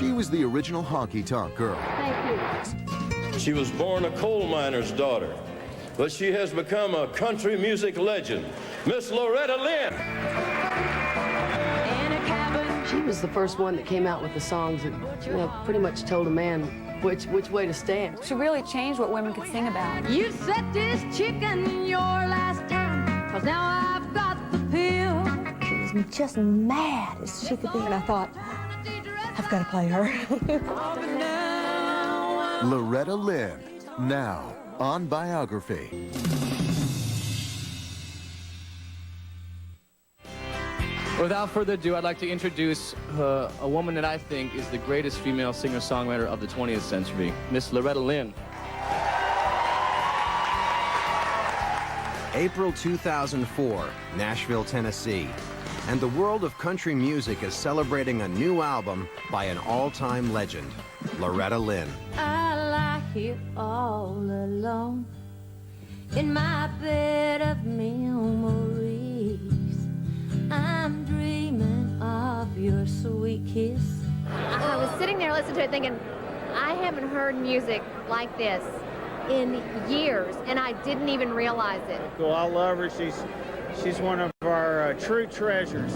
She was the original honky-tonk girl. Thank you. She was born a coal miner's daughter, but she has become a country music legend, Miss Loretta Lynn. She was the first one that came out with the songs that, you know, pretty much told a man which way to stand. She really changed what women could sing about. You set this chicken your last time, 'cause now I've got the pill. She was just mad as she could be, and I thought, I've got to play her. Loretta Lynn, now on Biography. Without further ado, I'd like to introduce a woman that I think is the greatest female singer-songwriter of the 20th century, Miss Loretta Lynn. April 2004, Nashville, Tennessee. And the world of country music is celebrating a new album by an all-time legend, Loretta Lynn. I lie here all alone in my bed of memories. I'm dreaming of your sweet kiss. I was sitting there listening to it thinking, I haven't heard music like this in years, and I didn't even realize it. Cool, I love her. She's one of our true treasures.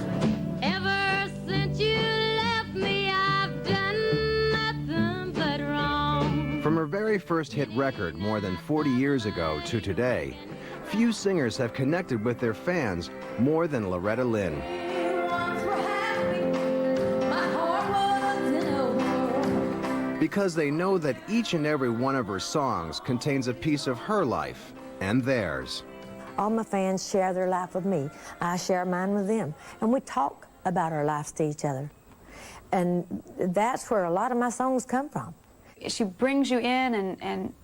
Ever since you left me, I've done nothing but wrong. From her very first hit record more than 40 years ago to today, few singers have connected with their fans more than Loretta Lynn. Because they know that each and every one of her songs contains a piece of her life and theirs. All my fans share their life with me. I share mine with them. And we talk about our lives to each other. And that's where a lot of my songs come from. She brings you in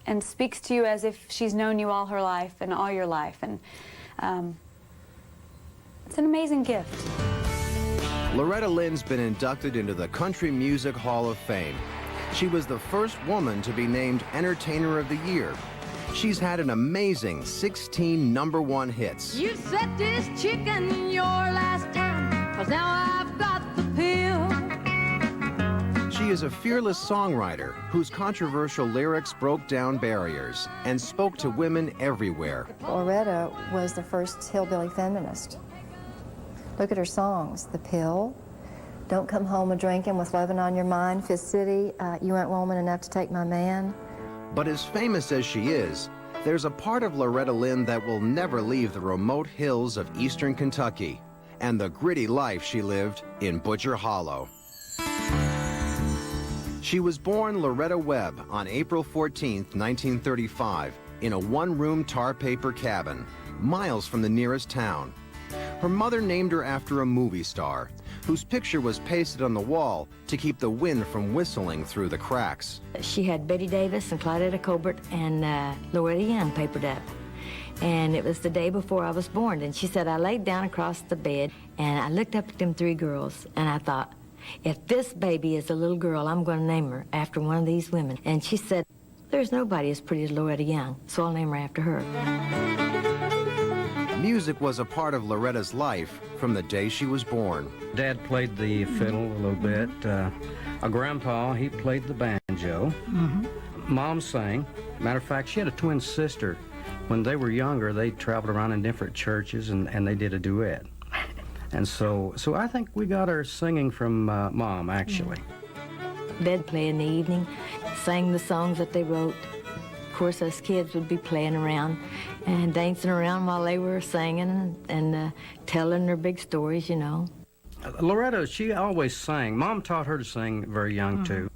and speaks to you as if she's known you all her life and all your life. And it's an amazing gift. Loretta Lynn's been inducted into the Country Music Hall of Fame. She was the first woman to be named Entertainer of the Year. She's had an amazing 16 #1 hits. You set this chicken your last time, 'cause now I've got the pill. She is a fearless songwriter whose controversial lyrics broke down barriers and spoke to women everywhere. Loretta was the first hillbilly feminist. Look at her songs, The Pill, Don't Come Home a-Drinking with Lovin' on Your Mind, Fifth City, You Ain't Woman Enough to Take My Man. But as famous as she is, there's a part of Loretta Lynn that will never leave the remote hills of eastern Kentucky and the gritty life she lived in Butcher Hollow. She was born Loretta Webb on April 14, 1935, in a one-room tar paper cabin, miles from the nearest town. Her mother named her after a movie star, whose picture was pasted on the wall to keep the wind from whistling through the cracks. She had Betty Davis and Claudette Colbert and Loretta Young papered up. And it was the day before I was born. And she said, I laid down across the bed and I looked up at them three girls and I thought, if this baby is a little girl, I'm going to name her after one of these women. And she said, there's nobody as pretty as Loretta Young, so I'll name her after her. Music was a part of Loretta's life from the day she was born. Dad played the fiddle a little bit. Grandpa, he played the banjo. Mom sang. Matter of fact, she had a twin sister. When they were younger, they traveled around in different churches and they did a duet. And so I think we got our singing from Mom, actually. They'd play in the evening, sang the songs that they wrote. Of course, us kids would be playing around and dancing around while they were singing and telling their big stories, you know. Loretta, she always sang. Mom taught her to sing very young, too.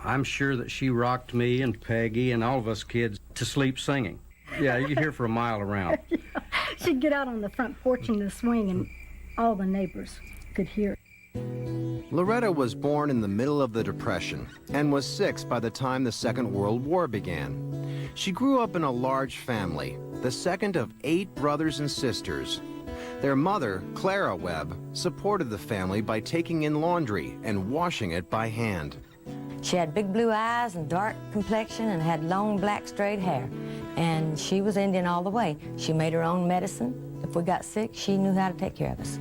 I'm sure that she rocked me and Peggy and all of us kids to sleep singing. Yeah, you could hear for a mile around. She'd get out on the front porch in the swing and all the neighbors could hear it. Loretta was born in the middle of the Depression and was 6 by the time the Second World War began. She grew up in a large family, the second of 8 brothers and sisters. Their mother, Clara Webb, supported the family by taking in laundry and washing it by hand. She had big blue eyes and dark complexion and had long black straight hair. And she was Indian all the way. She made her own medicine. If we got sick, she knew how to take care of us.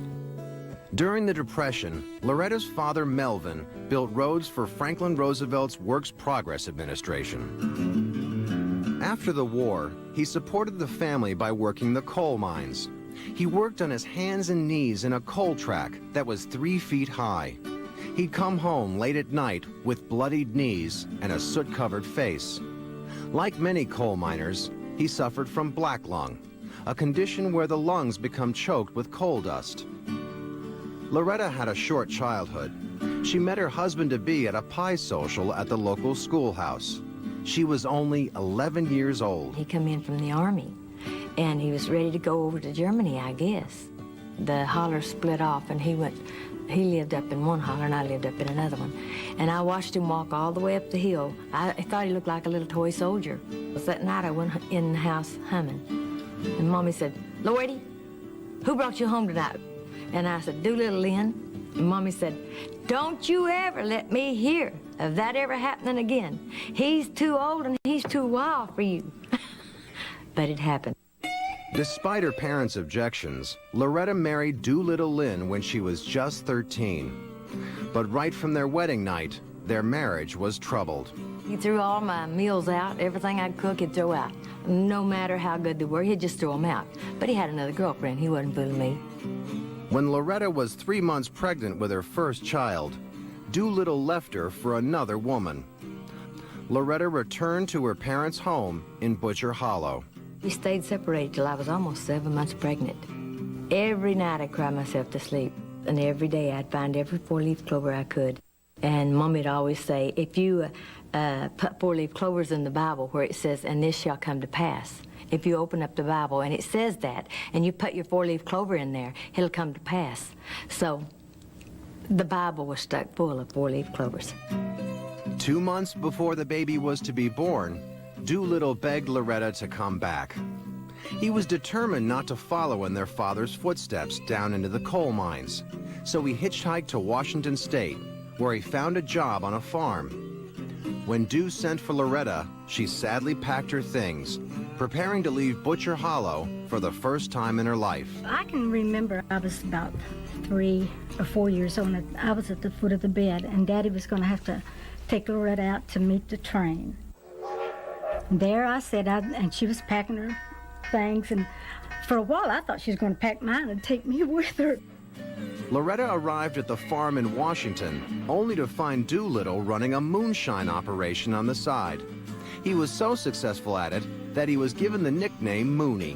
During the Depression, Loretta's father, Melvin, built roads for Franklin Roosevelt's Works Progress Administration. After the war, he supported the family by working the coal mines. He worked on his hands and knees in a coal track that was 3 feet high. He'd come home late at night with bloodied knees and a soot-covered face. Like many coal miners, he suffered from black lung, a condition where the lungs become choked with coal dust. Loretta had a short childhood. She met her husband-to-be at a pie social at the local schoolhouse. She was only 11 years old. He come in from the Army, and he was ready to go over to Germany, I guess. The holler split off, and he lived up in one holler, and I lived up in another one. And I watched him walk all the way up the hill. I thought he looked like a little toy soldier. That night I went in the house humming, and Mommy said, "Loretta, who brought you home tonight?" And I said, "Doolittle, Lynn." And Mommy said, "Don't you ever let me hear of that ever happening again. He's too old and he's too wild for you." But it happened. Despite her parents' objections, Loretta married Doolittle Lynn when she was just 13. But right from their wedding night, their marriage was troubled. He threw all my meals out. Everything I'd cook, he'd throw out. No matter how good they were, he'd just throw them out. But he had another girlfriend. He wasn't fooling me. When Loretta was 3 months pregnant with her first child, Doolittle left her for another woman. Loretta returned to her parents' home in Butcher Hollow. We stayed separated till I was almost 7 months pregnant. Every night I'd cry myself to sleep, and every day I'd find every four-leaf clover I could. And Mommy'd always say, if you put four-leaf clovers in the Bible where it says, "And this shall come to pass," if you open up the Bible and it says that, and you put your four-leaf clover in there, it'll come to pass. So the Bible was stuck full of four-leaf clovers. 2 months before the baby was to be born, Doolittle begged Loretta to come back. He was determined not to follow in their father's footsteps down into the coal mines, so he hitchhiked to Washington State, where he found a job on a farm. When Doo sent for Loretta, she sadly packed her things, preparing to leave Butcher Hollow for the first time in her life. I can remember I was about 3 or 4 years old, and I was at the foot of the bed, and Daddy was going to have to take Loretta out to meet the train. And there I sat, and she was packing her things, and for a while I thought she was going to pack mine and take me with her. Loretta arrived at the farm in Washington, only to find Doolittle running a moonshine operation on the side. He was so successful at it that he was given the nickname Mooney.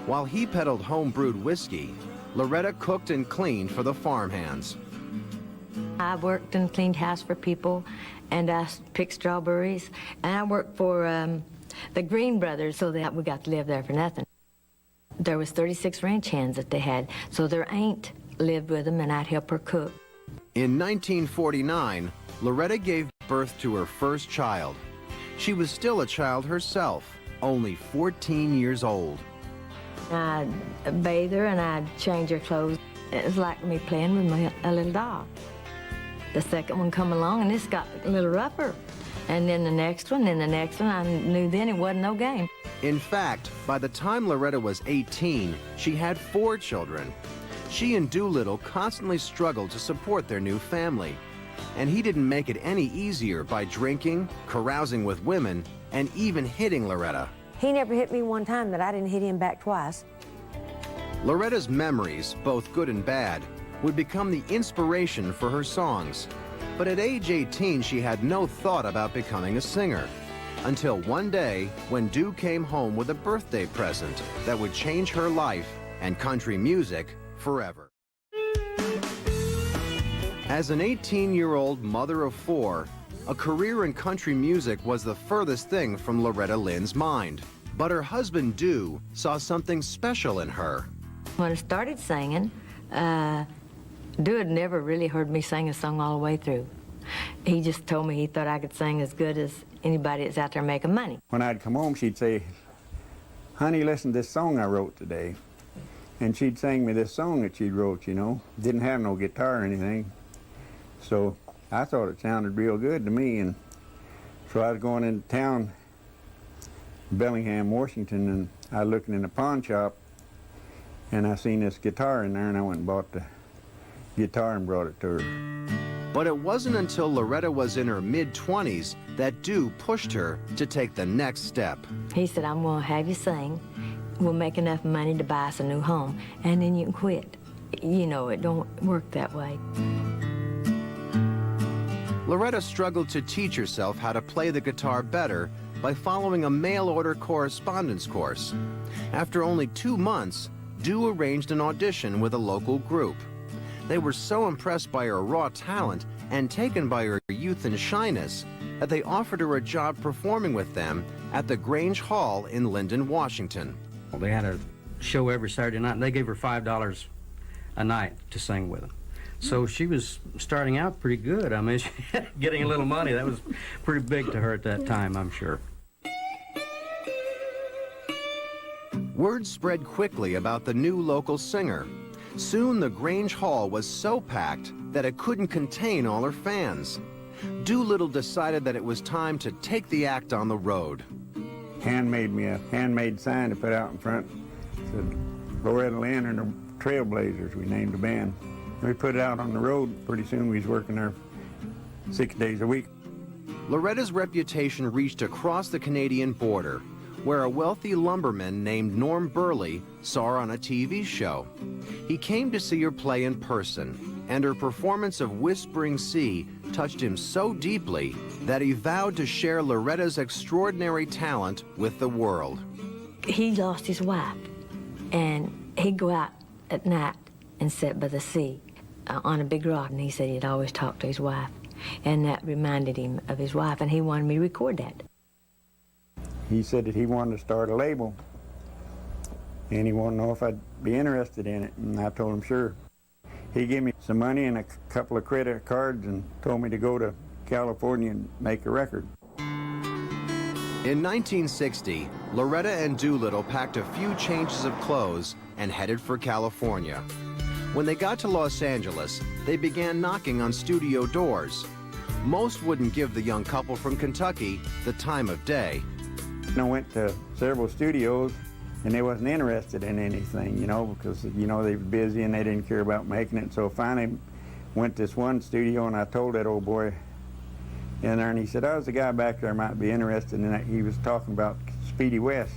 While he peddled home-brewed whiskey, Loretta cooked and cleaned for the farmhands. I worked and cleaned house for people, and I picked strawberries, and I worked for the Green brothers so that we got to live there for nothing. There was 36 ranch hands that they had, so their aunt lived with them, and I'd help her cook. In 1949, Loretta gave birth to her first child. She was still a child herself, only 14 years old. I'd bathe her and I'd change her clothes. It was like me playing with a little doll. The second one come along and this got a little rougher. And then the next one, and the next one, I knew then it wasn't no game. In fact, by the time Loretta was 18, she had 4 children. She and Doolittle constantly struggled to support their new family. And he didn't make it any easier by drinking, carousing with women, and even hitting Loretta. He never hit me one time that I didn't hit him back twice. Loretta's memories, both good and bad, would become the inspiration for her songs. But at age 18, she had no thought about becoming a singer. Until one day, when Doo came home with a birthday present that would change her life and country music forever. As an 18-year-old mother of 4, a career in country music was the furthest thing from Loretta Lynn's mind. But her husband, Doo, saw something special in her. When I started singing, Doo had never really heard me sing a song all the way through. He just told me he thought I could sing as good as anybody that's out there making money. When I'd come home, she'd say, "Honey, listen to this song I wrote today." And she'd sing me this song that she'd wrote, you know. Didn't have no guitar or anything. So I thought it sounded real good to me, and so I was going into town, Bellingham, Washington, and I was looking in a pawn shop, and I seen this guitar in there, and I went and bought the guitar and brought it to her. But it wasn't until Loretta was in her mid-20s that Dew pushed her to take the next step. He said, I'm going to have you sing. We'll make enough money to buy us a new home, and then you can quit. You know, it don't work that way. Loretta struggled to teach herself how to play the guitar better by following a mail-order correspondence course. After only 2 months, Dew arranged an audition with a local group. They were so impressed by her raw talent and taken by her youth and shyness that they offered her a job performing with them at the Grange Hall in Linden, Washington. They had a show every Saturday night, and they gave her $5 a night to sing with them. So she was starting out pretty good. I mean, getting a little money, that was pretty big to her at that time, I'm sure. Word spread quickly about the new local singer. Soon the Grange Hall was so packed that it couldn't contain all her fans. Doolittle decided that it was time to take the act on the road. Handmade me a handmade sign to put out in front. It said Loretta Lynn and the Trailblazers, we named the band. We put it out on the road. Pretty soon we was working there 6 days a week. Loretta's reputation reached across the Canadian border, where a wealthy lumberman named Norm Burley saw her on a TV show. He came to see her play in person, and her performance of Whispering Sea touched him so deeply that he vowed to share Loretta's extraordinary talent with the world. He lost his wife, and he'd go out at night and sit by the sea on a big rock, and he said he'd always talk to his wife, and that reminded him of his wife, and he wanted me to record that. He said that he wanted to start a label, and he wanted to know if I'd be interested in it, and I told him sure. He gave me some money and a couple of credit cards and told me to go to California and make a record. In 1960, Loretta and Doolittle packed a few changes of clothes and headed for California. When they got to Los Angeles, they began knocking on studio doors. Most wouldn't give the young couple from Kentucky the time of day. I went to several studios, and they wasn't interested in anything, you know, because, you know, they were busy and they didn't care about making it. So finally went to this one studio, and I told that old boy in there, and he said, oh, there's a guy back there might be interested in that. He was talking about Speedy West.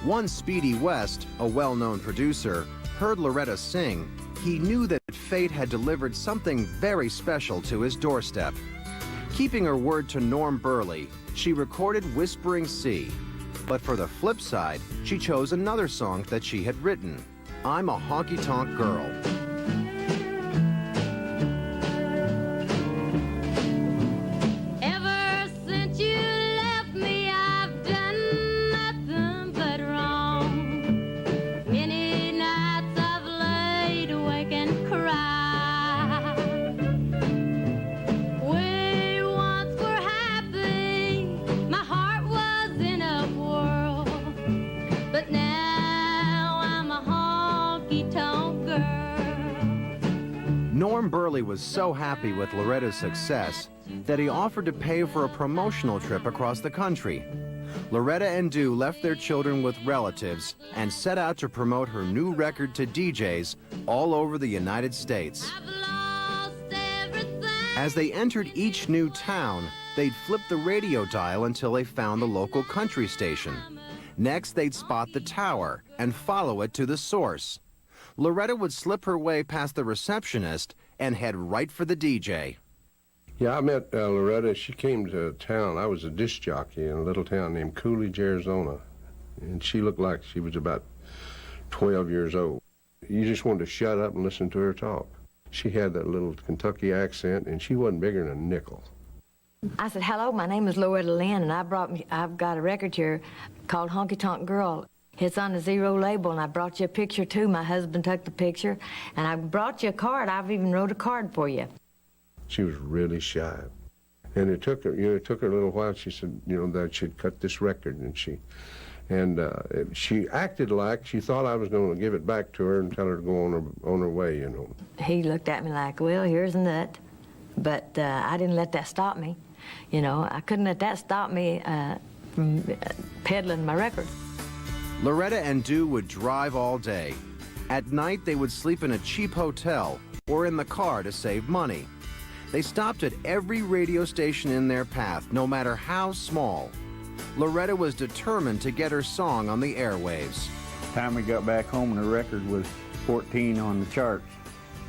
Once Speedy West, a well-known producer, heard Loretta sing, he knew that fate had delivered something very special to his doorstep. Keeping her word to Norm Burley, she recorded Whispering Sea. But for the flip side, she chose another song that she had written, I'm a Honky-Tonk Girl. Ever since you left me, I've done nothing but wrong. Many nights I've laid awake and cried. We once were happy, my heart was in a whirl, but now I'm a honky-tonk girl. Norm Burley was so happy with Loretta's success that he offered to pay for a promotional trip across the country. Loretta and Dew left their children with relatives and set out to promote her new record to DJs all over the United States. As they entered each new town, they'd flip the radio dial until they found the local country station. Next, they'd spot the tower and follow it to the source. Loretta would slip her way past the receptionist and head right for the DJ. Yeah, I met Loretta. She came to town. I was a disc jockey in a little town named Coolidge, Arizona. And she looked like she was about 12 years old. You just wanted to shut up and listen to her talk. She had that little Kentucky accent, and she wasn't bigger than a nickel. I said, hello, my name is Loretta Lynn, and I've got a record here called Honky Tonk Girl. It's on the Zero label, and I brought you a picture, too. My husband took the picture, and I brought you a card. I've even wrote a card for you. She was really shy. And it took her, it took her a little while. She said, that she'd cut this record, and she acted like she thought I was going to give it back to her and tell her to go on her way, He looked at me like, well, here's a nut. But I didn't let that stop me. I couldn't let that stop me from peddling my record. Loretta and Dew would drive all day. At night, they would sleep in a cheap hotel or in the car to save money. They stopped at every radio station in their path, no matter how small. Loretta was determined to get her song on the airwaves. Time we got back home, the record was 14 on the charts.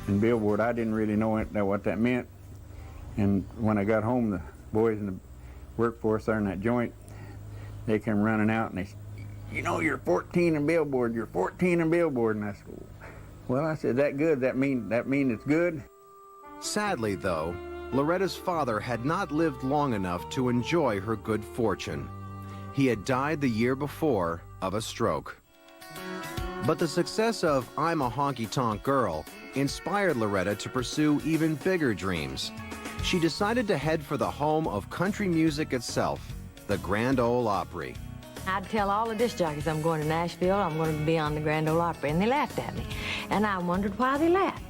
And Billboard, I didn't really know what that meant. And when I got home, the boys in the workforce there in that joint, they came running out and they said, you know, you're 14 in Billboard, you're 14 in Billboard. And I said, well, I said, that good? That mean it's good? Sadly, though, Loretta's father had not lived long enough to enjoy her good fortune. He had died the year before of a stroke. But the success of I'm a Honky-Tonk Girl inspired Loretta to pursue even bigger dreams. She decided to head for the home of country music itself, the Grand Ole Opry. I'd tell all the disc jockeys I'm going to Nashville, I'm going to be on the Grand Ole Opry, and they laughed at me. And I wondered why they laughed.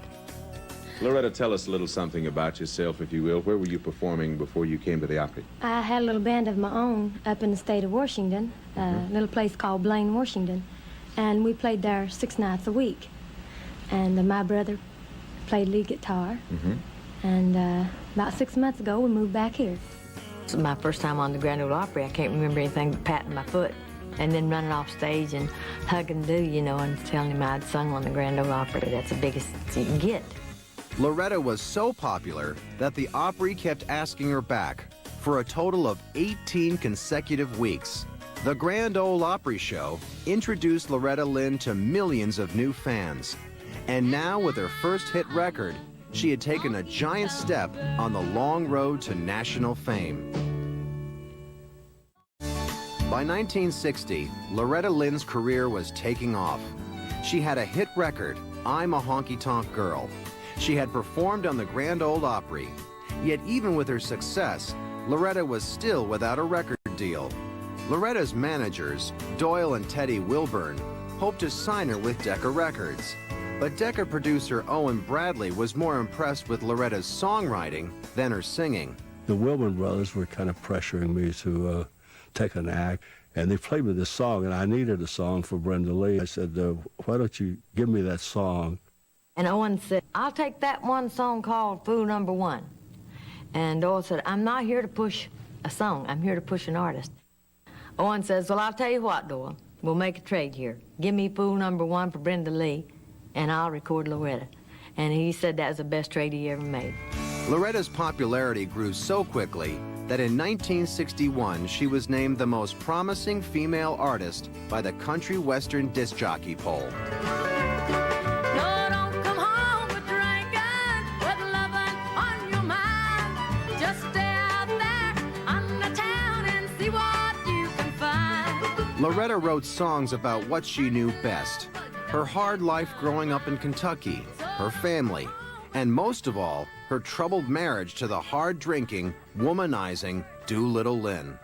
Loretta, tell us a little something about yourself, if you will. Where were you performing before you came to the Opry? I had a little band of my own up in the state of Washington, a little place called Blaine, Washington. And we played there 6 nights a week. And my brother played lead guitar. And about 6 months ago, we moved back here. This was my first time on the Grand Ole Opry. I can't remember anything but patting my foot and then running off stage and hugging Doo, you know, and telling him I'd sung on the Grand Ole Opry. That's the biggest you can get. Loretta was so popular that the Opry kept asking her back for a total of 18 consecutive weeks. The Grand Ole Opry Show introduced Loretta Lynn to millions of new fans. And now, with her first hit record, she had taken a giant step on the long road to national fame. By 1960, Loretta Lynn's career was taking off. She had a hit record, I'm a Honky-Tonk Girl. She had performed on the Grand Ole Opry. Yet even with her success, Loretta was still without a record deal. Loretta's managers, Doyle and Teddy Wilburn, hoped to sign her with Decca Records. But Decca producer Owen Bradley was more impressed with Loretta's songwriting than her singing. The Wilburn brothers were kind of pressuring me to take an act, and they played me this song, and I needed a song for Brenda Lee. I said, why don't you give me that song? And Owen said, I'll take that one song called Fool Number One. And Doyle said, I'm not here to push a song, I'm here to push an artist. Owen says, well, I'll tell you what, Doyle, we'll make a trade here. Give me Fool Number One for Brenda Lee, and I'll record Loretta. And he said that was the best trade he ever made. Loretta's popularity grew so quickly that in 1961, she was named the most promising female artist by the Country Western Disc Jockey Poll. Loretta wrote songs about what she knew best, her hard life growing up in Kentucky, her family, and most of all, her troubled marriage to the hard-drinking, womanizing Doolittle Lynn.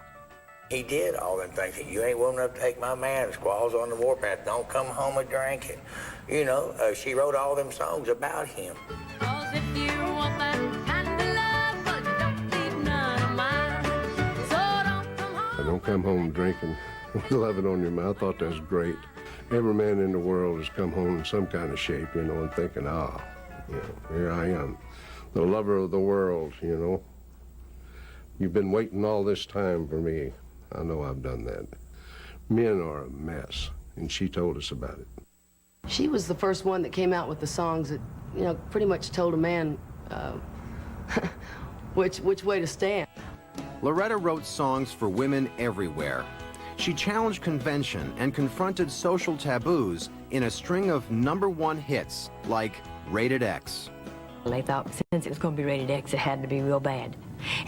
He did all them things. You ain't woman enough to take my man. Squalls on the warpath. Don't come home a drinking. You know, she wrote all them songs about him. If you want that kind of love, but you don't need none of mine. So don't come home. Don't come home drinking. Love it on your mouth. I thought that was great. Every man in the world has come home in some kind of shape, you know, and thinking, you know, here I am, the lover of the world, you know. You've been waiting all this time for me. I know I've done that. Men are a mess, and she told us about it. She was the first one that came out with the songs that, you know, pretty much told a man which way to stand. Loretta wrote songs for women everywhere. She challenged convention and confronted social taboos in a string of #1 hits like Rated X. They thought since it was going to be rated X, it had to be real bad.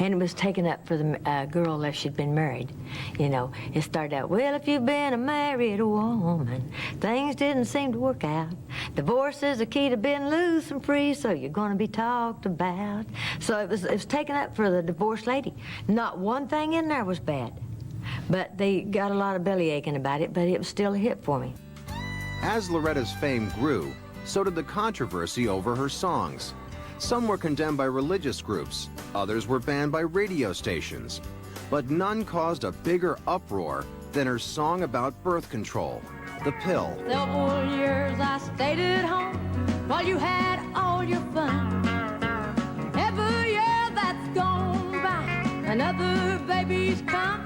And it was taken up for the girl if she'd been married. You know, it started out, well, if you've been a married woman, things didn't seem to work out. Divorce is the key to being loose and free, so you're going to be talked about. So it was taken up for the divorced lady. Not one thing in there was bad. But they got a lot of belly aching about it, but it was still a hit for me. As Loretta's fame grew, so did the controversy over her songs. Some were condemned by religious groups, others were banned by radio stations. But none caused a bigger uproar than her song about birth control, The Pill. Several years I stayed at home, while you had all your fun. Every year that's gone by, another baby's come.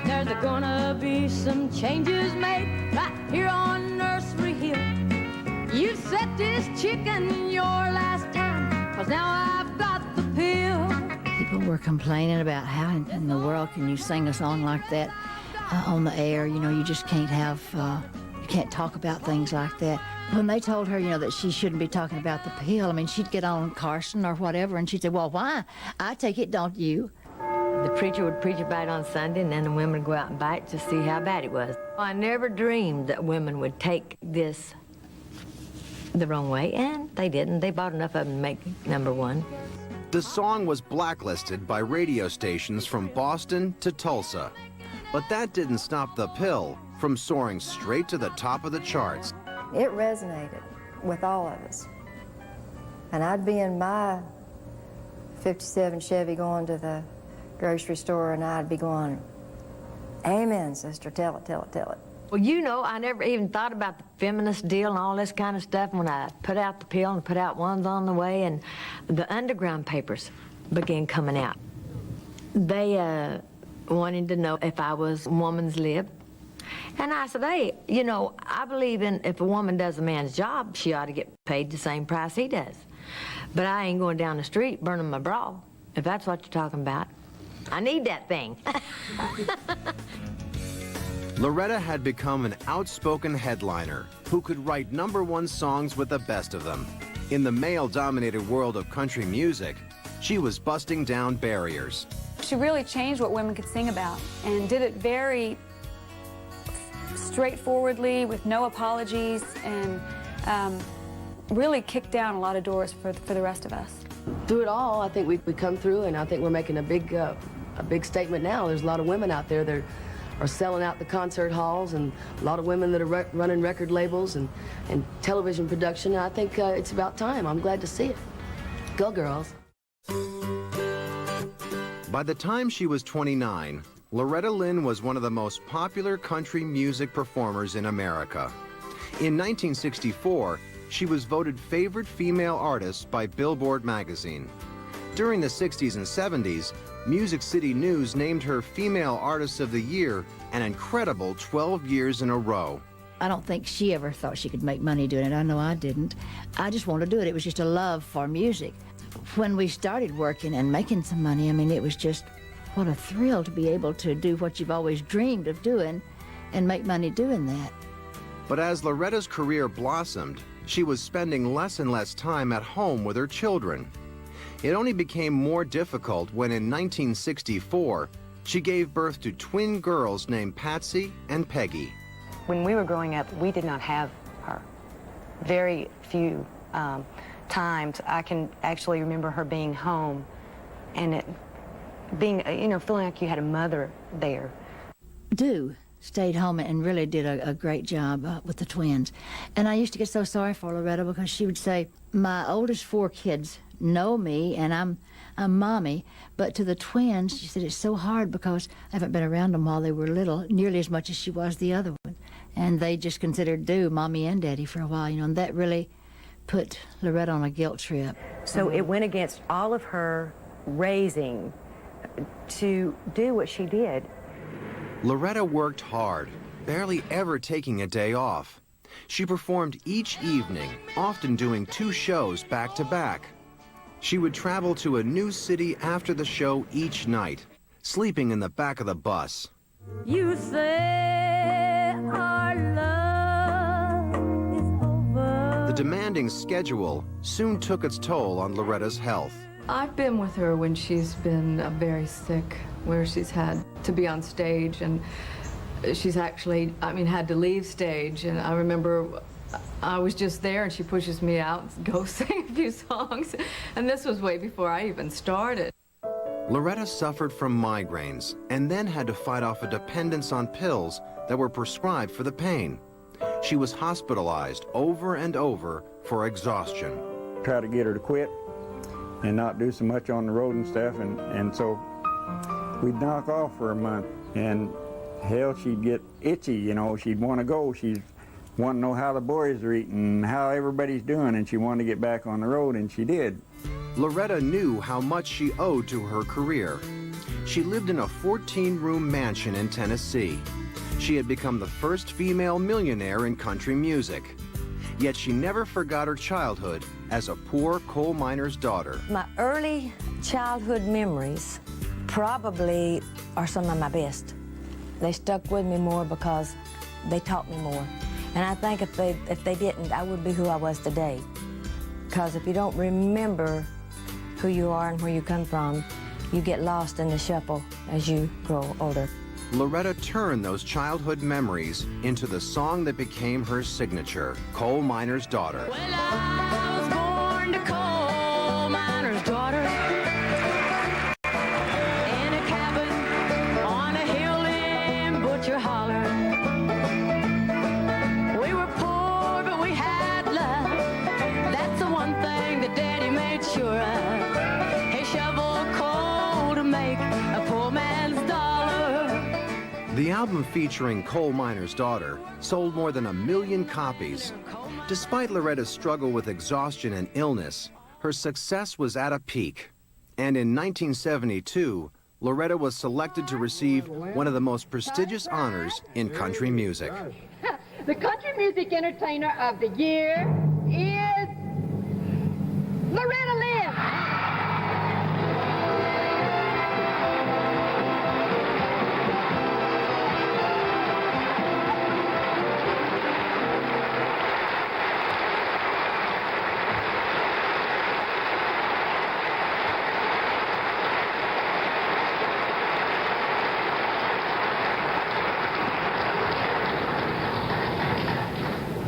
There's gonna be some changes made right here on Nursery Hill. You set this chicken your last time, 'cause now I've got the pill. People were complaining about how in the world can you sing a song like that on the air. You know, you just can't have, you can't talk about things like that. When they told her, you know, that she shouldn't be talking about the pill, I mean, she'd get on Carson or whatever, and she'd say, well, why? I take it, don't you? The preacher would preach about it on Sunday, and then the women would go out and buy it to see how bad it was. I never dreamed that women would take this the wrong way, and they didn't. They bought enough of them to make #1. The song was blacklisted by radio stations from Boston to Tulsa. But that didn't stop the pill from soaring straight to the top of the charts. It resonated with all of us. And I'd be in my 57 Chevy going to the grocery store, and I'd be going, amen, sister, tell it, tell it, tell it. Well, you know, I never even thought about the feminist deal and all this kind of stuff when I put out the pill and put out One's on the Way, and the underground papers began coming out. They wanted to know if I was woman's lib. And I said, hey, you know, I believe in if a woman does a man's job, she ought to get paid the same price he does. But I ain't going down the street burning my bra, if that's what you're talking about. I need that thing. Loretta had become an outspoken headliner who could write #1 songs with the best of them. In the male-dominated world of country music, she was busting down barriers. She really changed what women could sing about and did it very straightforwardly with no apologies, and really kicked down a lot of doors for the rest of us. Through it all, I think we come through, and I think we're making a big statement now. There's a lot of women out there that are selling out the concert halls, and a lot of women that are running record labels and television production. And I think it's about time. I'm glad to see it. Go, girls. By the time she was 29, Loretta Lynn was one of the most popular country music performers in America. In 1964, she was voted favorite female artist by Billboard magazine. During the 60s and 70s, Music City News named her Female Artist of the Year an incredible 12 years in a row. I don't think she ever thought she could make money doing it. I know I didn't. I just wanted to do it. It was just a love for music. When we started working and making some money, I mean, it was just what a thrill to be able to do what you've always dreamed of doing and make money doing that. But as Loretta's career blossomed, she was spending less and less time at home with her children. It only became more difficult when in 1964, she gave birth to twin girls named Patsy and Peggy. When we were growing up, we did not have her. Very few times I can actually remember her being home and it being, you know, feeling like you had a mother there. Stayed home and really did a great job with the twins. And I used to get so sorry for Loretta because she would say, my oldest 4 kids know me and I'm mommy, but to the twins, she said, it's so hard because I haven't been around them while they were little, nearly as much as she was the other one. And they just considered mommy and daddy for a while, you know, and that really put Loretta on a guilt trip. So it went against all of her raising to do what she did. Loretta worked hard, barely ever taking a day off. She performed each evening, often doing 2 shows back to back. She would travel to a new city after the show each night, sleeping in the back of the bus. You say our love is over. The demanding schedule soon took its toll on Loretta's health. I've been with her when she's been very sick, where she's had to be on stage, and she's actually, had to leave stage. And I remember I was just there, and she pushes me out, go sing a few songs. And this was way before I even started. Loretta suffered from migraines and then had to fight off a dependence on pills that were prescribed for the pain. She was hospitalized over and over for exhaustion. Try to get her to quit and not do so much on the road and stuff, and so we'd knock off for a month, and hell, she'd get itchy, you know, she'd want to go. She'd wanted to know how the boys are eating, how everybody's doing, and she wanted to get back on the road, and she did. Loretta knew how much she owed to her career. She lived in a 14-room mansion in Tennessee. She had become the first female millionaire in country music. Yet she never forgot her childhood as a poor coal miner's daughter. My early childhood memories probably are some of my best. They stuck with me more because they taught me more. And I think if they didn't, I would be who I was today. Because if you don't remember who you are and where you come from, you get lost in the shuffle as you grow older. Loretta turned those childhood memories into the song that became her signature, Coal Miner's Daughter. Well, I was born to coal miner's daughter in a cabin on a hill in Butcher Holler. We were poor, but we had love. That's the one thing that Daddy made sure of. He shoveled coal to make a poor man's dollar. The album featuring Coal Miner's Daughter sold more than 1 million copies. Despite Loretta's struggle with exhaustion and illness, her success was at a peak. And in 1972, Loretta was selected to receive one of the most prestigious honors in country music. The Country Music Entertainer of the Year is Loretta Lynn.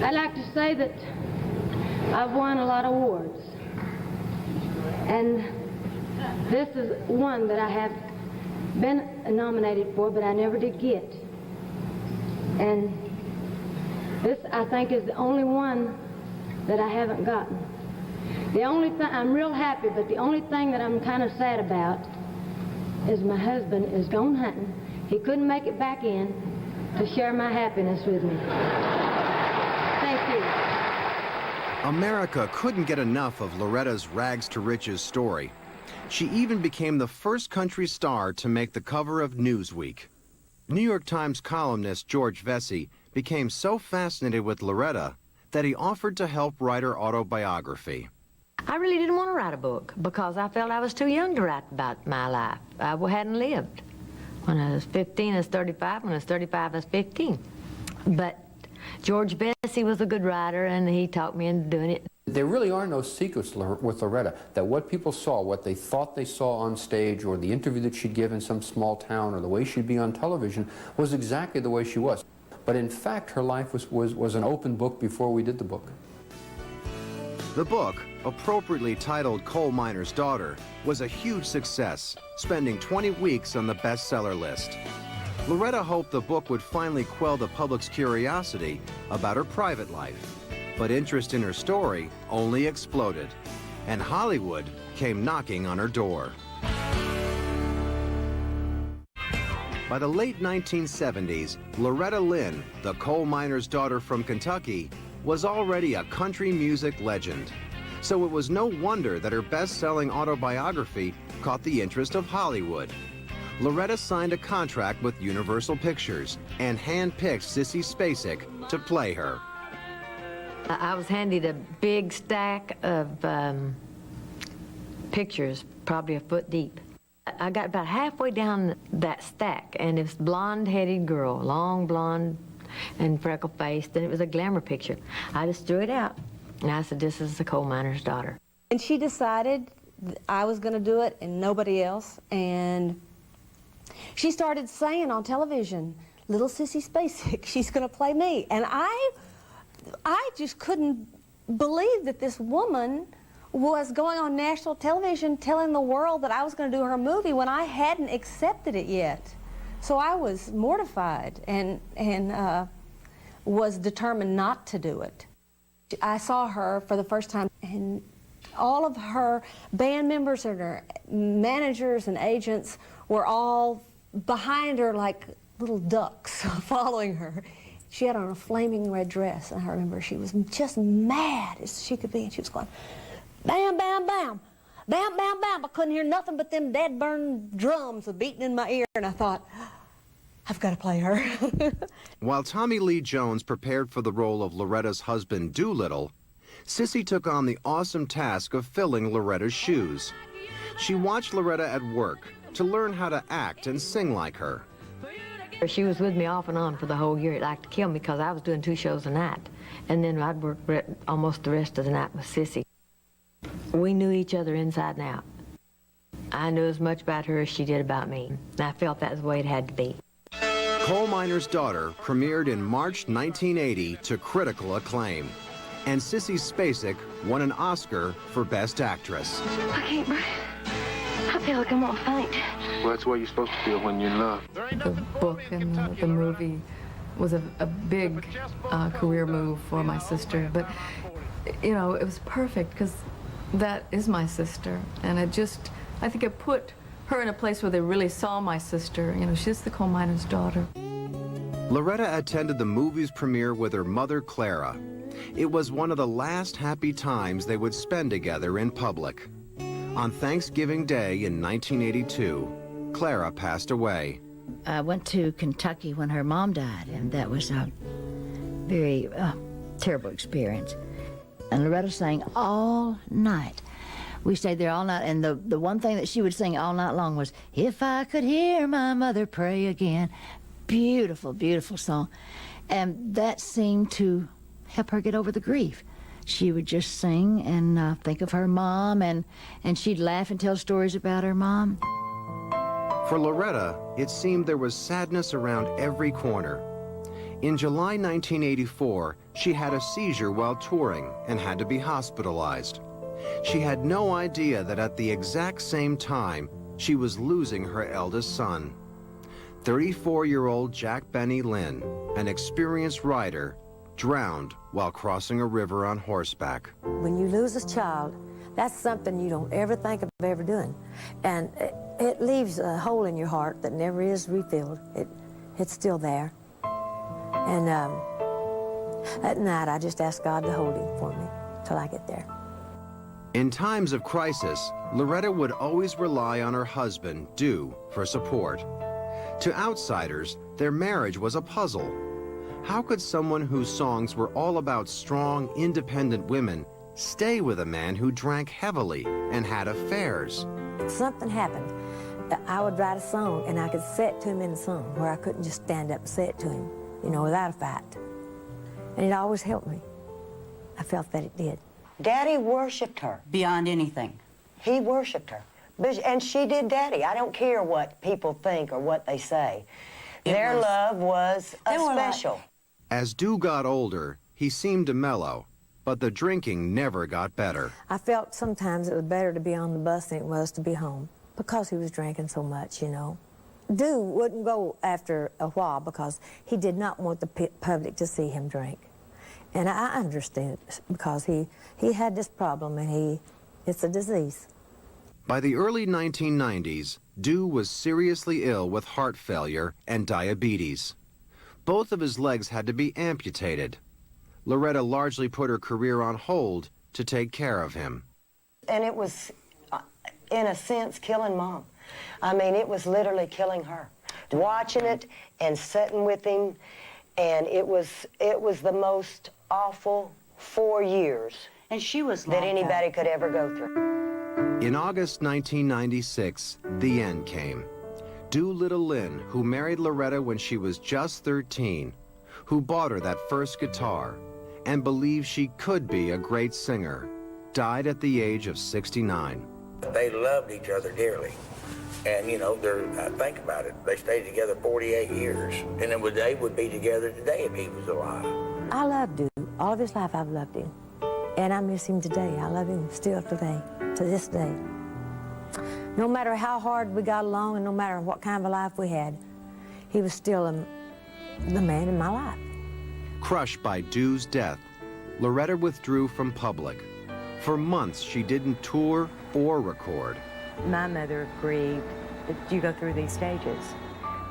I'd like to say that I've won a lot of awards, and this is one that I have been nominated for, but I never did get. And this, I think, is the only one that I haven't gotten. The only thing, I'm real happy, but the only thing that I'm kind of sad about is my husband is gone hunting. He couldn't make it back in to share my happiness with me. Thank you. America couldn't get enough of Loretta's rags to riches story. She even became the first country star to make the cover of Newsweek. New York Times columnist George Vesey became so fascinated with Loretta that he offered to help write her autobiography. I really didn't want to write a book because I felt I was too young to write about my life. I hadn't lived. When I was 15, I was 35. When I was 35, I was 15. But George Vesey was a good writer, and he talked me into doing it. There really are no secrets with Loretta, that what people saw, what they thought they saw on stage, or the interview that she'd give in some small town, or the way she'd be on television, was exactly the way she was. But in fact, her life was an open book before we did the book. The book, appropriately titled Coal Miner's Daughter, was a huge success, spending 20 weeks on the bestseller list. Loretta hoped the book would finally quell the public's curiosity about her private life. But interest in her story only exploded, and Hollywood came knocking on her door. By the late 1970s, Loretta Lynn, the coal miner's daughter from Kentucky, was already a country music legend. So it was no wonder that her best-selling autobiography caught the interest of Hollywood. Loretta signed a contract with Universal Pictures and handpicked Sissy Spacek to play her. I was handed a big stack of pictures, probably a foot deep. I got about halfway down that stack, and it was a blonde-headed girl, long blonde and freckle-faced, and it was a glamour picture. I just threw it out, and I said, this is the coal miner's daughter. And she decided I was going to do it and nobody else, and she started saying on television, little Sissy Spacek, she's going to play me. And I just couldn't believe that this woman was going on national television telling the world that I was going to do her movie when I hadn't accepted it yet. So I was mortified and was determined not to do it. I saw her for the first time, and all of her band members and her managers and agents were all behind her like little ducks following her. She had on a flaming red dress, and I remember she was just mad as she could be, and she was going, bam, bam, bam, bam, bam, bam. I couldn't hear nothing but them dead-burned drums beating in my ear, and I thought, I've got to play her. While Tommy Lee Jones prepared for the role of Loretta's husband, Doolittle, Sissy took on the awesome task of filling Loretta's shoes. She watched Loretta at work to learn how to act and sing like her. She was with me off and on for the whole year. It liked to kill me because I was doing 2 shows a night. And then I'd work almost the rest of the night with Sissy. We knew each other inside and out. I knew as much about her as she did about me. And I felt that was the way it had to be. Coal Miner's Daughter premiered in March 1980 to critical acclaim. And Sissy Spacek won an Oscar for Best Actress. I can't breathe. I feel like I'm gonna faint. Well, that's what you're supposed to feel when you're in love. The book and the movie was a big career move for my sister, but you know, it was perfect because that is my sister, and I think it put her in a place where they really saw my sister. You know, she's the coal miner's daughter. Loretta attended the movie's premiere with her mother, Clara. It was one of the last happy times they would spend together in public. On Thanksgiving Day in 1982, Clara passed away. I went to Kentucky when her mom died, and that was a very terrible experience. And Loretta sang all night. We stayed there all night, and the one thing that she would sing all night long was, "If I Could Hear My Mother Pray Again." Beautiful, beautiful song. And that seemed to help her get over the grief. She would just sing and think of her mom, and she'd laugh and tell stories about her mom. For Loretta, it seemed there was sadness around every corner. In July 1984, she had a seizure while touring and had to be hospitalized. She had no idea that at the exact same time, she was losing her eldest son. 34-year-old Jack Benny Lynn, an experienced rider, drowned while crossing a river on horseback. When you lose a child, that's something you don't ever think of ever doing. And it leaves a hole in your heart that never is refilled. It's still there. And at night, I just ask God to hold him for me till I get there. In times of crisis, Loretta would always rely on her husband, Dew, for support. To outsiders, their marriage was a puzzle. How could someone whose songs were all about strong, independent women stay with a man who drank heavily and had affairs? If something happened, I would write a song and I could say it to him in a song where I couldn't just stand up and say it to him, you know, without a fight. And it always helped me. I felt that it did. Daddy worshipped her. Beyond anything. He worshipped her. And she did Daddy. I don't care what people think or what they say. Their love was special. As Dew got older, he seemed to mellow, but the drinking never got better. I felt sometimes it was better to be on the bus than it was to be home because he was drinking so much, you know. Dew wouldn't go after a while because he did not want the public to see him drink. And I understand it because he had this problem and it's a disease. By the early 1990s, Dew was seriously ill with heart failure and diabetes. Both of his legs had to be amputated. Loretta largely put her career on hold to take care of him. And it was, in a sense, killing Mom. I mean, it was literally killing her. Watching it and sitting with him, and it was the most awful 4 years and she was that anybody could ever go through. In August 1996, the end came. Doolittle Lynn, who married Loretta when she was just 13, who bought her that first guitar and believed she could be a great singer, died at the age of 69. They loved each other dearly. And, you know, think about it. They stayed together 48 years. And then they would be together today if he was alive. I love Dew. All of his life I've loved him. And I miss him today. I love him still today, to this day. No matter how hard we got along and no matter what kind of a life we had, he was still the man in my life. Crushed by Dew's death, Loretta withdrew from public. For months, she didn't tour or record. My mother grieved. You go through these stages.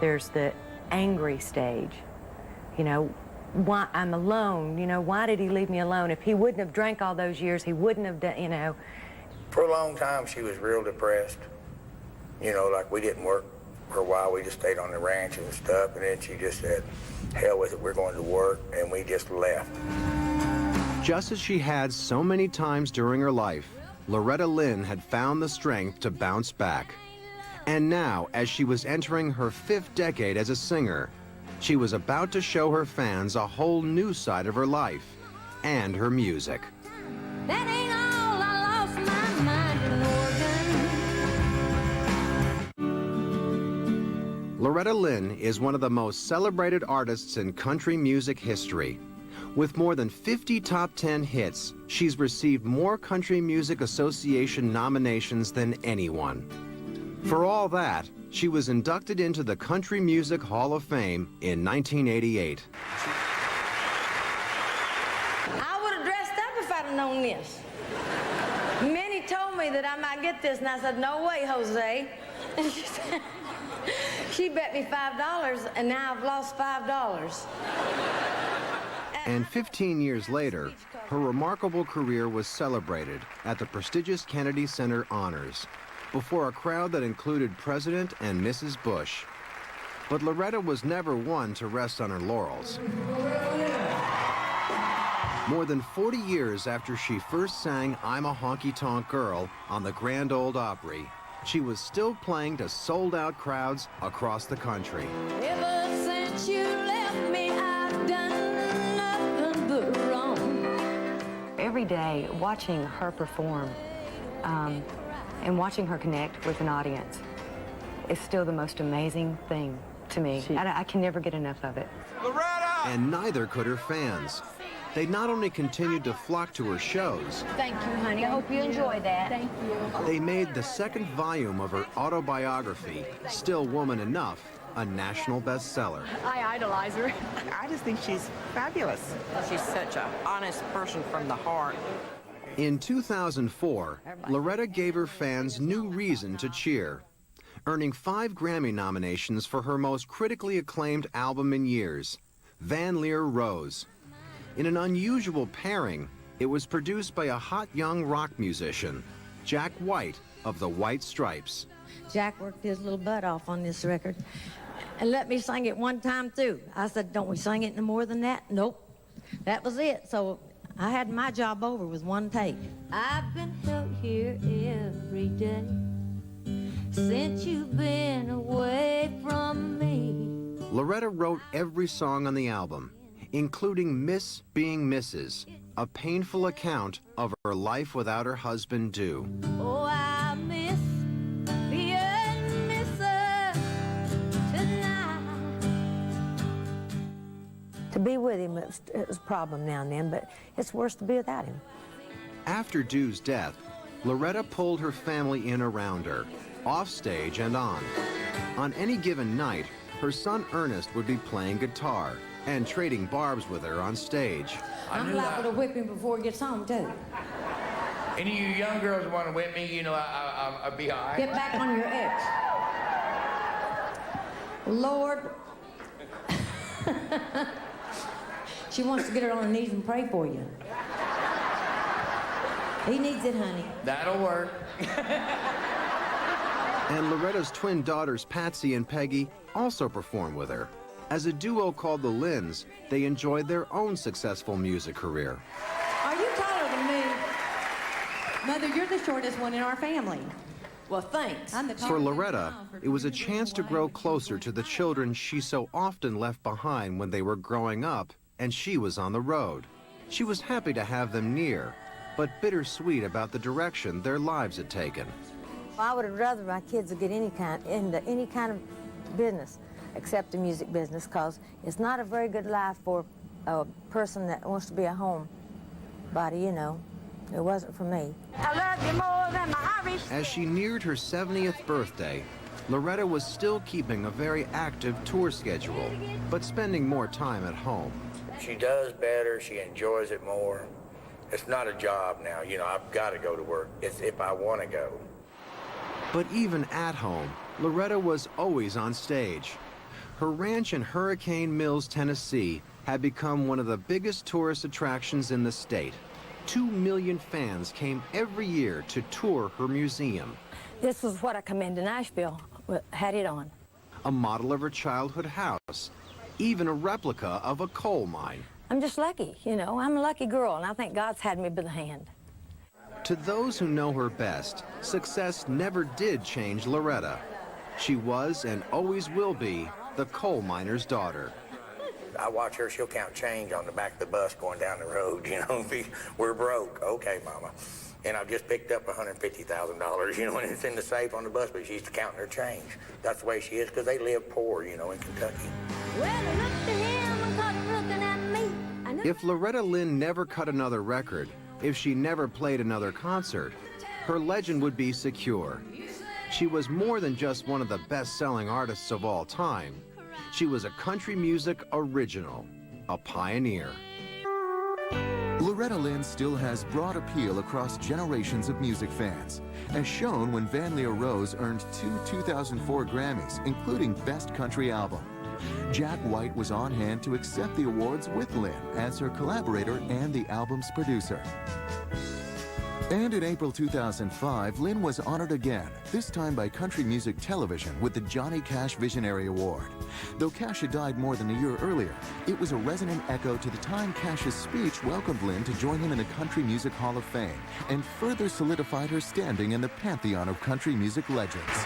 There's the angry stage. You know, why I'm alone. You know, why did he leave me alone? If he wouldn't have drank all those years, he wouldn't have done, you know. For a long time, she was real depressed. You know, like we didn't work for a while. We just stayed on the ranch and stuff, and then she just said, hell with it, we're going to work, and we just left. Just as she had so many times during her life, Loretta Lynn had found the strength to bounce back. And now, as she was entering her 5th decade as a singer, she was about to show her fans a whole new side of her life and her music. That ain't all, I lost my mind in Oregon. Loretta Lynn is one of the most celebrated artists in country music history. With more than 50 top 10 hits, she's received more Country Music Association nominations than anyone. For all that, she was inducted into the Country Music Hall of Fame in 1988. I would have dressed up if I'd have known this. Minnie told me that I might get this, and I said, no way, Jose. And she bet me $5, and now I've lost $5. And 15 years later, her remarkable career was celebrated at the prestigious Kennedy Center Honors before a crowd that included President and Mrs. Bush. But Loretta was never one to rest on her laurels. More than 40 years after she first sang I'm a Honky-Tonk Girl on the Grand Ole Opry, she was still playing to sold-out crowds across the country. Ever since you left me, I've done nothing but wrong. Every day, watching her perform and watching her connect with an audience is still the most amazing thing to me. I can never get enough of it. And neither could her fans. They not only continued to flock to her shows, Thank you, honey. I hope you enjoy that. Thank you. they made the second volume of her autobiography, Still Woman Enough, a national bestseller. I idolize her. I just think she's fabulous. She's such an honest person from the heart. In 2004, Loretta gave her fans new reason to cheer, earning 5 Grammy nominations for her most critically acclaimed album in years, Van Leer Rose. In an unusual pairing, it was produced by a hot young rock musician, Jack White of the White Stripes. Jack worked his little butt off on this record and let me sing it one time through. I said, don't we sing it no more than that? Nope. That was it. So I had my job over with one take. I've been out here every day since you've been away from me. Loretta wrote every song on the album, including Miss Being Mrs., a painful account of her life without her husband, Dew. Oh, I miss being Mrs. tonight. To be with him, it was a problem now and then, but it's worse to be without him. After Dew's death, Loretta pulled her family in around her, off stage and on. On any given night, her son Ernest would be playing guitar and trading barbs with her on stage. I'm liable to whip him before he gets home, too. Any of you young girls want to whip me, you know, I'll be all right. Get back on your ex. Lord. She wants to get her on her knees and pray for you. He needs it, honey. That'll work. And Loretta's twin daughters, Patsy and Peggy, also performed with her. As a duo called the Lynns, they enjoyed their own successful music career. Are you taller than me? Mother, you're the shortest one in our family. Well, thanks. For Loretta, it was a chance to grow closer to the children she so often left behind when they were growing up and she was on the road. She was happy to have them near, but bittersweet about the direction their lives had taken. I would have rather my kids would get into any kind of business except the music business, because it's not a very good life for a person that wants to be a homebody, you know. It wasn't for me. I love you more than my Irish. As she neared her 70th birthday, Loretta was still keeping a very active tour schedule, but spending more time at home. She does better. She enjoys it more. It's not a job now. You know, I've got to go to work. It's if I want to go. But even at home, Loretta was always on stage. Her ranch in Hurricane Mills, Tennessee, had become one of the biggest tourist attractions in the state. 2 million fans came every year to tour her museum. This was what I come into Nashville, had it on. A model of her childhood house, even a replica of a coal mine. I'm just lucky, you know. I'm a lucky girl, and I think God's had me by the hand. To those who know her best, success never did change Loretta. She was and always will be the coal miner's daughter. I watch her, she'll count change on the back of the bus going down the road, you know. We're broke. Okay, Mama. And I've just picked up $150,000, you know, and it's in the safe on the bus, but she's counting her change. That's the way she is, because they live poor, you know, in Kentucky. If Loretta Lynn never cut another record, if she never played another concert, her legend would be secure. She was more than just one of the best-selling artists of all time. She was a country music original, a pioneer. Loretta Lynn still has broad appeal across generations of music fans, as shown when Van Lear Rose earned 2 2004 Grammys, including Best Country Album. Jack White was on hand to accept the awards with Lynn as her collaborator and the album's producer. And in April 2005, Lynn was honored again, this time by Country Music Television with the Johnny Cash Visionary Award. Though Cash had died more than a year earlier, it was a resonant echo to the time Cash's speech welcomed Lynn to join him in the Country Music Hall of Fame and further solidified her standing in the pantheon of country music legends.